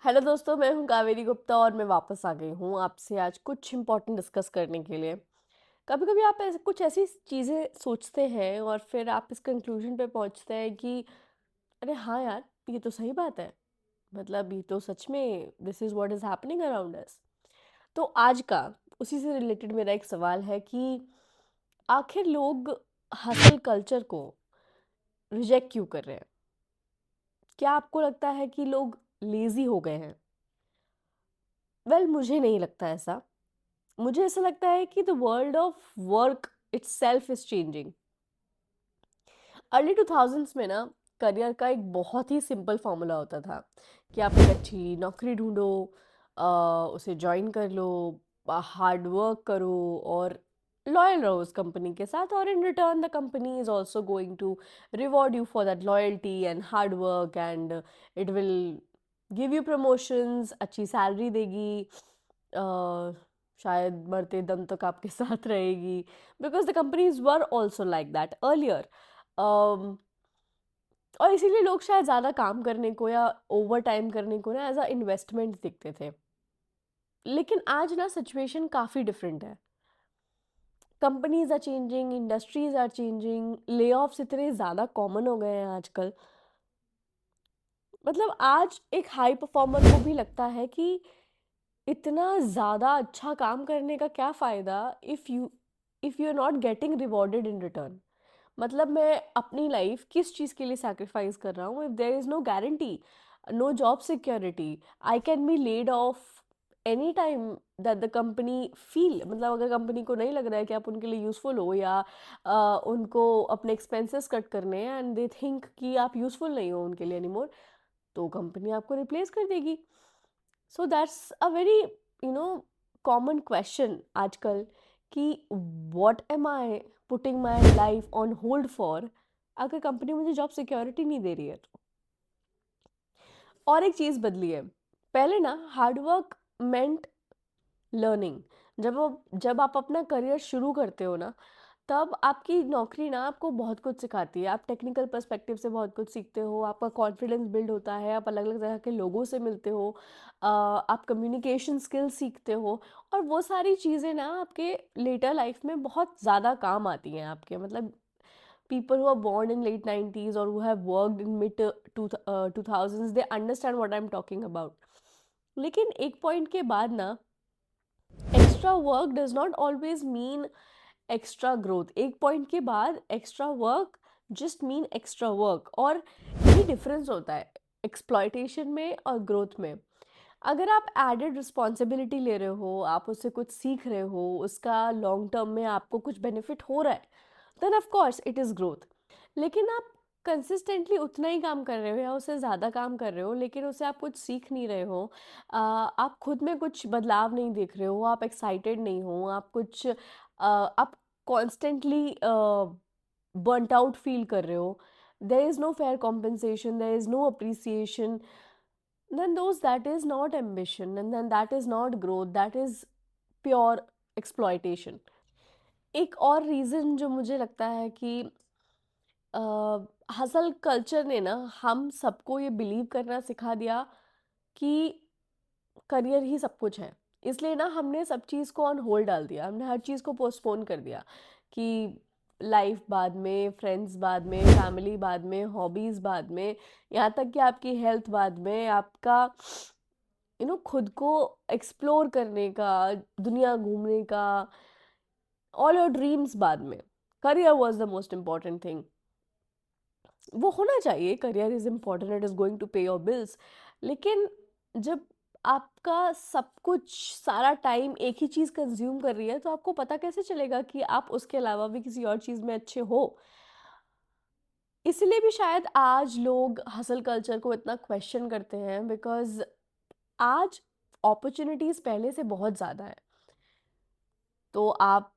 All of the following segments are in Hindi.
हेलो दोस्तों, मैं हूं कावेरी गुप्ता और मैं वापस आ गई हूं आपसे आज कुछ इम्पोर्टेंट डिस्कस करने के लिए। कभी कभी आप कुछ ऐसी चीज़ें सोचते हैं और फिर आप इस कंक्लूजन पे पहुंचते हैं कि अरे हाँ यार, ये तो सही बात है। मतलब ये तो सच में this is what is happening around us. तो आज का उसी से रिलेटेड मेरा एक सवाल है कि आखिर लोग हसल कल्चर को रिजेक्ट क्यों कर रहे हैं? क्या आपको लगता है कि लोग लेज़ी हो गए हैं? मुझे नहीं लगता ऐसा। मुझे ऐसा लगता है कि the world of work itself is changing. Early 2000s में ना करियर का एक बहुत ही सिंपल फॉर्मूला होता था कि आप एक अच्छी नौकरी ढूंढो, उसे ज्वाइन कर लो, हार्ड वर्क करो और लॉयल रहो उस कंपनी के साथ, और in return the company is also going to reward you for that loyalty and hard work and it will give you promotions, अच्छी सैलरी देगी, शायद मरते दम तक आपके साथ रहेगी, because the companies were also like that earlier. और इसीलिए लोग शायद ज़्यादा काम करने को या ओवर टाइम करने को ना एज अ इन्वेस्टमेंट देखते थे। लेकिन आज ना सिचुएशन काफ़ी डिफरेंट है। Companies are changing, industries are changing, layoffs इतने ज़्यादा कॉमन हो गए हैं आजकल। मतलब आज एक हाई परफॉर्मर को भी लगता है कि इतना ज़्यादा अच्छा काम करने का क्या फ़ायदा if you are not getting rewarded in return. मतलब मैं अपनी लाइफ किस चीज़ के लिए सैक्रिफाइस कर रहा हूँ if there is no guarantee, no job security, I can be laid off any time that the company feel. मतलब अगर कंपनी को नहीं लग रहा है कि आप उनके लिए यूज़फुल हो या उनको अपने एक्सपेंसेस कट करने हैं एंड दे थिंक कि आप यूज़फुल नहीं हो उनके लिए एनीमोर, तो कंपनी आपको रिप्लेस कर देगी। So that's a very common question आजकल कि what am I putting my life on hold for, अगर कंपनी मुझे जॉब सिक्योरिटी नहीं दे रही है तो। और एक चीज़ बदली है। पहले ना हार्डवर्क मेंट लर्निंग। जब आप अपना करियर शुरू करते हो ना, तब आपकी नौकरी ना आपको बहुत कुछ सिखाती है। आप टेक्निकल पर्सपेक्टिव से बहुत कुछ सीखते हो, आपका कॉन्फिडेंस बिल्ड होता है, आप अलग अलग तरह के लोगों से मिलते हो, आप कम्युनिकेशन स्किल्स सीखते हो। और वो सारी चीज़ें ना आपके लेटर लाइफ में बहुत ज़्यादा काम आती हैं आपके। मतलब people who are born in late 90s or who have worked in mid 2000s, they understand what I'm talking about. लेकिन एक पॉइंट के बाद ना extra work does not always mean extra growth. एक पॉइंट के बाद extra work just mean extra work, और ये डिफरेंस होता है एक्सप्लॉयटेशन में और ग्रोथ में। अगर आप एडेड रिस्पॉन्सिबिलिटी ले रहे हो, आप उससे कुछ सीख रहे हो, उसका लॉन्ग टर्म में आपको कुछ बेनिफिट हो रहा है, then of course it is growth. लेकिन आप कंसिस्टेंटली उतना ही काम कर रहे हो या उससे ज़्यादा काम कर रहे हो लेकिन उससे आप कुछ सीख नहीं रहे हो, आप खुद में कुछ बदलाव नहीं देख रहे हो, आप एक्साइटेड नहीं हो, आप कॉन्स्टेंटली बर्nt आउट फील कर रहे हो, there is no fair compensation, there is no appreciation, then that is not ambition, and then that is not growth, that is pure exploitation. एक और रीज़न जो मुझे लगता है कि हसल कल्चर ने ना हम सबको ये बिलीव करना सिखा दिया कि करियर ही सब कुछ है। इसलिए ना हमने सब चीज़ को ऑन होल्ड डाल दिया, हमने हर चीज़ को पोस्टपोन कर दिया कि लाइफ बाद में, फ्रेंड्स बाद में, फैमिली बाद में, हॉबीज़ बाद में, यहाँ तक कि आपकी हेल्थ बाद में, आपका खुद को एक्सप्लोर करने का, दुनिया घूमने का, ऑल योर ड्रीम्स बाद में। Career was the most important thing. वो होना चाहिए, career is important, it is going to pay your bills. लेकिन जब आपका सब कुछ, सारा टाइम एक ही चीज़ कंज्यूम कर रही है, तो आपको पता कैसे चलेगा कि आप उसके अलावा भी किसी और चीज़ में अच्छे हो? इसलिए भी शायद आज लोग हसल कल्चर को इतना क्वेश्चन करते हैं, बिकॉज आज अपॉर्चुनिटीज़ पहले से बहुत ज़्यादा है। तो आप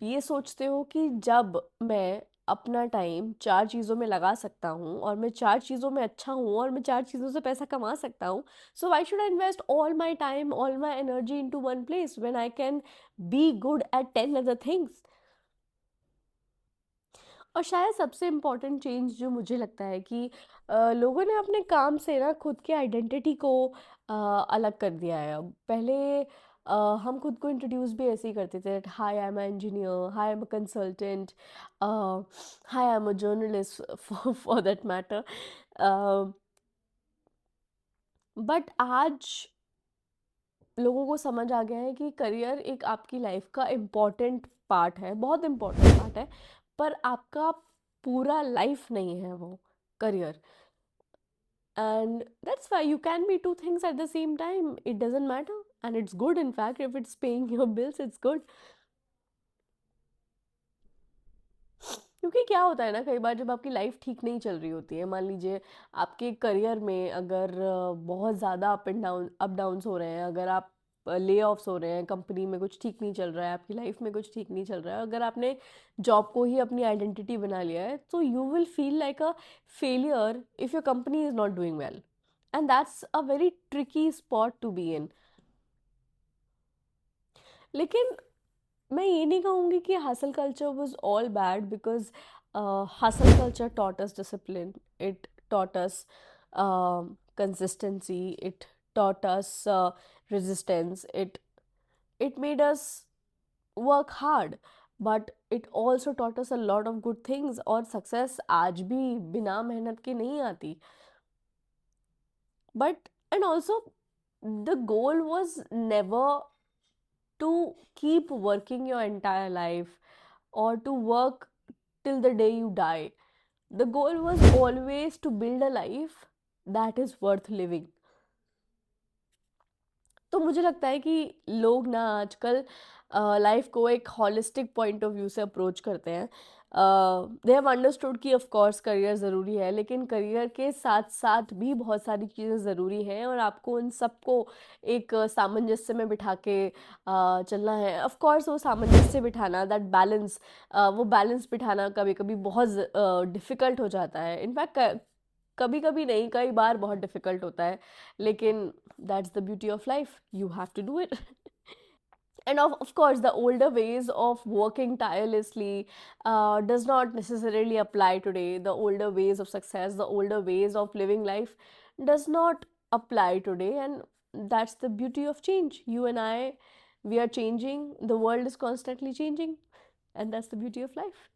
ये सोचते हो कि जब मैं अपना टाइम 4 चीज़ों में लगा सकता हूँ और मैं 4 चीज़ों में अच्छा हूँ और मैं 4 चीज़ों से पैसा कमा सकता हूँ, so why should I invest all my time, all my energy into one place when I can be good at 10 other things? और शायद सबसे इम्पोर्टेंट चेंज जो मुझे लगता है कि लोगों ने अपने काम से ना खुद के आइडेंटिटी को अलग कर दिया है। अब पहले हम खुद को इंट्रोड्यूस भी ऐसे ही करते थे, hi I am a engineer, hi I am a consultant, hi I am a journalist for that matter. But आज लोगों को समझ आ गया है कि करियर एक आपकी लाइफ का इम्पोर्टेंट पार्ट है, बहुत इम्पोर्टेंट पार्ट है, पर आपका पूरा लाइफ नहीं है वो career. And that's why you can be two things at the same time, it doesn't matter, and it's good, in fact if it's paying your bills it's good. क्योंकि क्या होता है ना, कई बार जब आपकी लाइफ ठीक नहीं चल रही होती है, मान लीजिए आपके करियर में अगर बहुत ज़्यादा अप डाउन्स हो रहे हैं, अगर आप ले ऑफ्स हो रहे हैं, कंपनी में कुछ ठीक नहीं चल रहा है, आपकी लाइफ में कुछ ठीक नहीं चल रहा है, अगर आपने जॉब को ही अपनी आइडेंटिटी बना लिया है, तो you will feel like a failure if your company is not doing well, and that's a very tricky spot to be in. लेकिन मैं ये नहीं कहूँगी कि hustle culture was all bad, because hustle culture taught us discipline, it taught us consistency, it taught us resistance, it made us work hard, but it also taught us a lot of good things, और success आज भी बिना मेहनत के नहीं आती। But and also the goal was never to keep working your entire life or to work till the day you die. The goal was always to build a life that is worth living. तो मुझे लगता है कि लोग ना आजकल लाइफ को एक हॉलिस्टिक पॉइंट ऑफ व्यू से अप्रोच करते हैं। दे हैव अंडरस्टूड कि ऑफ कोर्स करियर ज़रूरी है, लेकिन करियर के साथ साथ भी बहुत सारी चीज़ें ज़रूरी हैं, और आपको उन सबको एक सामंजस्य में बिठा के चलना है। ऑफ कोर्स वो सामंजस्य बिठाना, दैट बैलेंस, वो बैलेंस बिठाना कभी कभी बहुत डिफ़िकल्ट हो जाता है। इनफैक्ट कभी कभी नहीं, कई बार बहुत डिफ़िकल्ट होता है, लेकिन that's the beauty of life, you have to do it. And of course the older ways of working tirelessly does not necessarily apply today. The older ways of success, the older ways of living life does not apply today, and that's the beauty of change. You and I, we are changing, the world is constantly changing, and that's the beauty of life.